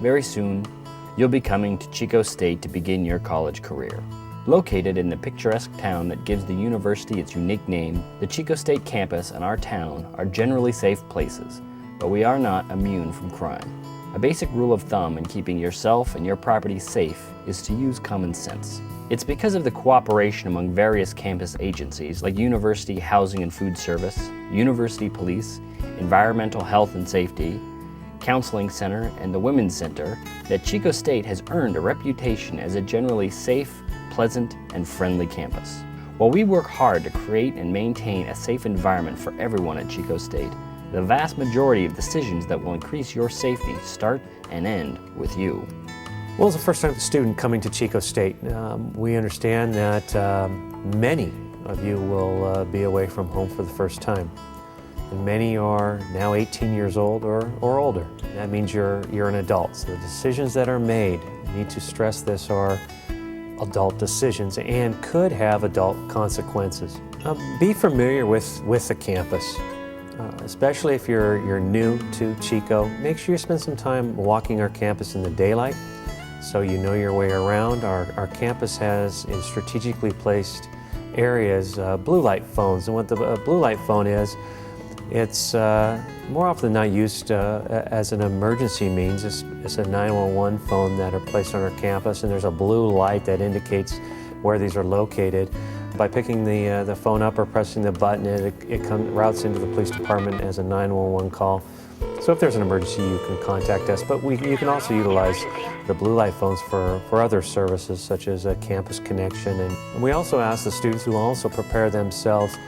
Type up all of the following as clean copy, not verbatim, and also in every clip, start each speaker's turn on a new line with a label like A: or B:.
A: Very soon, you'll be coming to Chico State to begin your college career. Located in the picturesque town that gives the university its unique name, the Chico State campus and our town are generally safe places, but we are not immune from crime. A basic rule of thumb in keeping yourself and your property safe is to use common sense. It's because of the cooperation among various campus agencies like University Housing and Food Service, University Police, Environmental Health and Safety, Counseling Center, and the Women's Center that Chico State has earned a reputation as a generally safe, pleasant, and friendly campus. While we work hard to create and maintain a safe environment for everyone at Chico State, the vast majority of decisions that will increase your safety start and end with you.
B: Well, as a first-time student coming to Chico State, we understand that many of you will be away from home for the first time. And many are now 18 years old or older. That means you're an adult. So the decisions that are made, I need to stress this, are adult decisions and could have adult consequences. Be familiar with the campus. Especially if you're new to Chico, make sure you spend some time walking our campus in the daylight so you know your way around. Our campus has in strategically placed areas blue light phones, and what the blue light phone is, it's more often than not used as an emergency means. It's a 911 phone that are placed on our campus, and there's a blue light that indicates where these are located. By picking the phone up or pressing the button, it routes into the police department as a 911 call. So if there's an emergency, you can contact us. But you can also utilize the blue light phones for other services, such as a campus connection. And we also ask the students to also prepare themselves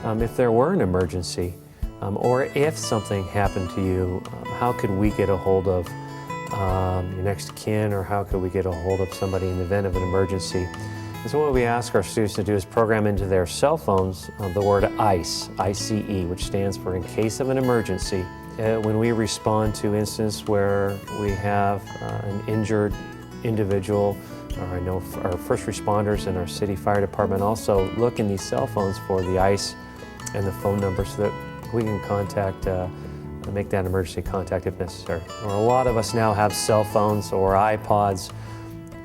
B: if there were an emergency or if something happened to you, how could we get a hold of your next of kin, or how could we get a hold of somebody in the event of an emergency? And so what we ask our students to do is program into their cell phones the word ICE, I-C-E, which stands for in case of an emergency. When we respond to incidents where we have an injured individual, or I know our first responders and our city fire department also look in these cell phones for the ICE and the phone number so that we can contact, make that emergency contact if necessary. Or a lot of us now have cell phones or iPods,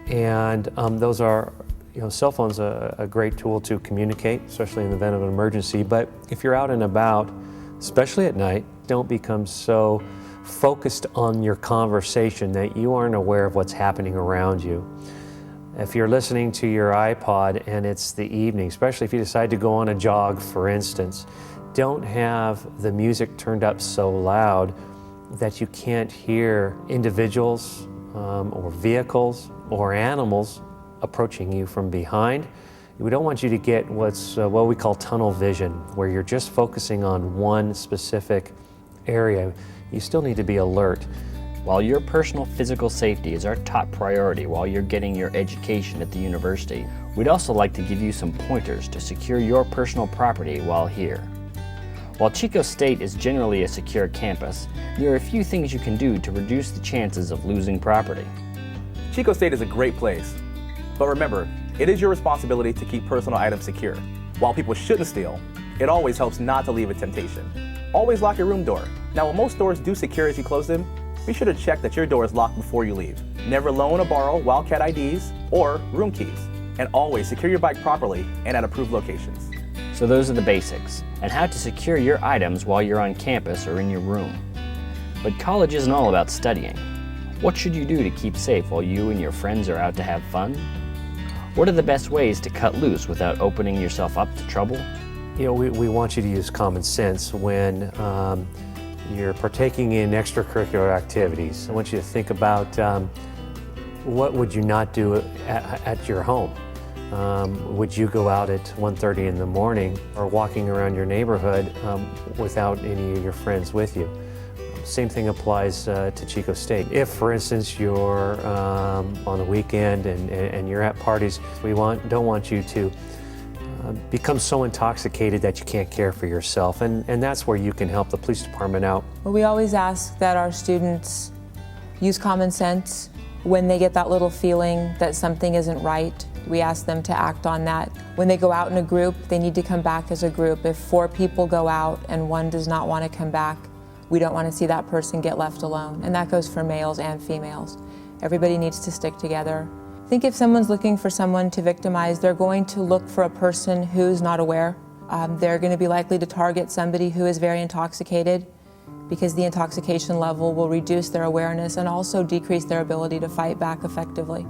B: and those are, cell phones are a great tool to communicate, especially in the event of an emergency. But if you're out and about, especially at night, don't become so focused on your conversation that you aren't aware of what's happening around you. If you're listening to your iPod and it's the evening, especially if you decide to go on a jog, for instance, don't have the music turned up so loud that you can't hear individuals or vehicles or animals approaching you from behind. We don't want you to get what we call tunnel vision, where you're just focusing on one specific area. You still need to be alert.
A: While your personal physical safety is our top priority while you're getting your education at the university, we'd also like to give you some pointers to secure your personal property while here. While Chico State is generally a secure campus, there are a few things you can do to reduce the chances of losing property.
C: Chico State is a great place, but remember, it is your responsibility to keep personal items secure. While people shouldn't steal, it always helps not to leave a temptation. Always lock your room door. Now, while most doors do secure as you close them, be sure to check that your door is locked before you leave. Never loan or borrow Wildcat IDs or room keys, and always secure your bike properly and at approved locations.
A: So those are the basics, and how to secure your items while you're on campus or in your room. But college isn't all about studying. What should you do to keep safe while you and your friends are out to have fun? What are the best ways to cut loose without opening yourself up to trouble?
B: We want you to use common sense when you're partaking in extracurricular activities. I want you to think about what would you not do at your home? Would you go out at 1:30 in the morning or walking around your neighborhood without any of your friends with you? Same thing applies to Chico State. If, for instance, you're on the weekend and you're at parties, we don't want you to become so intoxicated that you can't care for yourself, and that's where you can help the police department out.
D: Well, we always ask that our students use common sense when they get that little feeling that something isn't right. We ask them to act on that. When they go out in a group, they need to come back as a group. If 4 people go out and one does not want to come back, we don't want to see that person get left alone. And that goes for males and females. Everybody needs to stick together. I think if someone's looking for someone to victimize, they're going to look for a person who's not aware. They're going to be likely to target somebody who is very intoxicated, because the intoxication level will reduce their awareness and also decrease their ability to fight back effectively.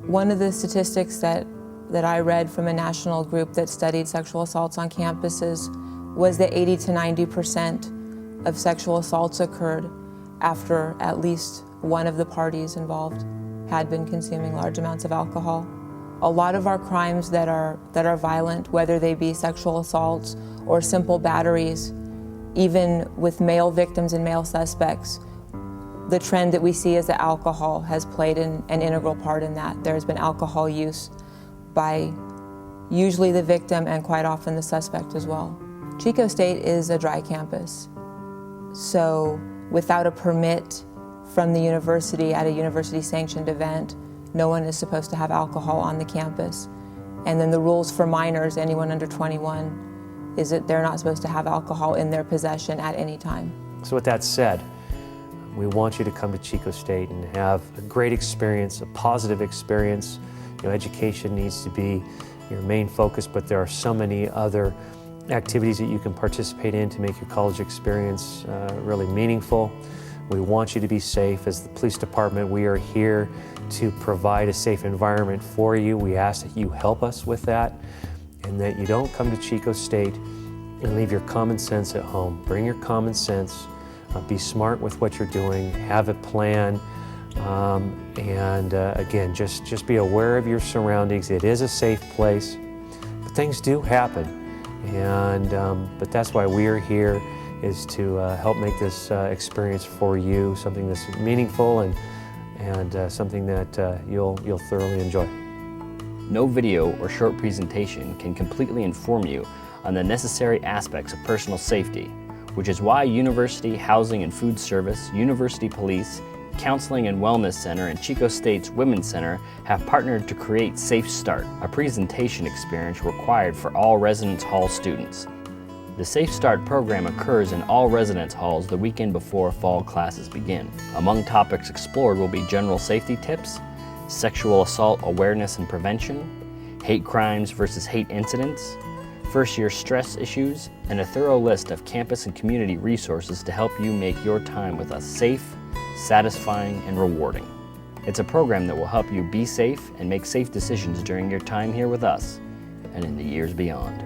D: One of the statistics that I read from a national group that studied sexual assaults on campuses was that 80 to 90% of sexual assaults occurred after at least one of the parties involved had been consuming large amounts of alcohol. A lot of our crimes that are violent, whether they be sexual assaults or simple batteries, even with male victims and male suspects, the trend that we see is that alcohol has played an integral part in that. There's been alcohol use by usually the victim and quite often the suspect as well. Chico State is a dry campus, so without a permit from the university at a university-sanctioned event, no one is supposed to have alcohol on the campus. And then the rules for minors, anyone under 21, is that they're not supposed to have alcohol in their possession at any time.
B: So with that said, we want you to come to Chico State and have a great experience, a positive experience. Education needs to be your main focus, but there are so many other activities that you can participate in to make your college experience really meaningful. We want you to be safe. As the police department, we are here to provide a safe environment for you. We ask that you help us with that, and that you don't come to Chico State and leave your common sense at home. Bring your common sense, be smart with what you're doing, have a plan, and again, just be aware of your surroundings. It is a safe place, but things do happen, and but that's why we are here, is to help make this experience for you something that's meaningful and something that you'll thoroughly enjoy.
A: No video or short presentation can completely inform you on the necessary aspects of personal safety, which is why University Housing and Food Service, University Police, Counseling and Wellness Center, and Chico State's Women's Center have partnered to create Safe Start, a presentation experience required for all Residence Hall students. The Safe Start program occurs in all residence halls the weekend before fall classes begin. Among topics explored will be general safety tips, sexual assault awareness and prevention, hate crimes versus hate incidents, first-year stress issues, and a thorough list of campus and community resources to help you make your time with us safe, satisfying, and rewarding. It's a program that will help you be safe and make safe decisions during your time here with us and in the years beyond.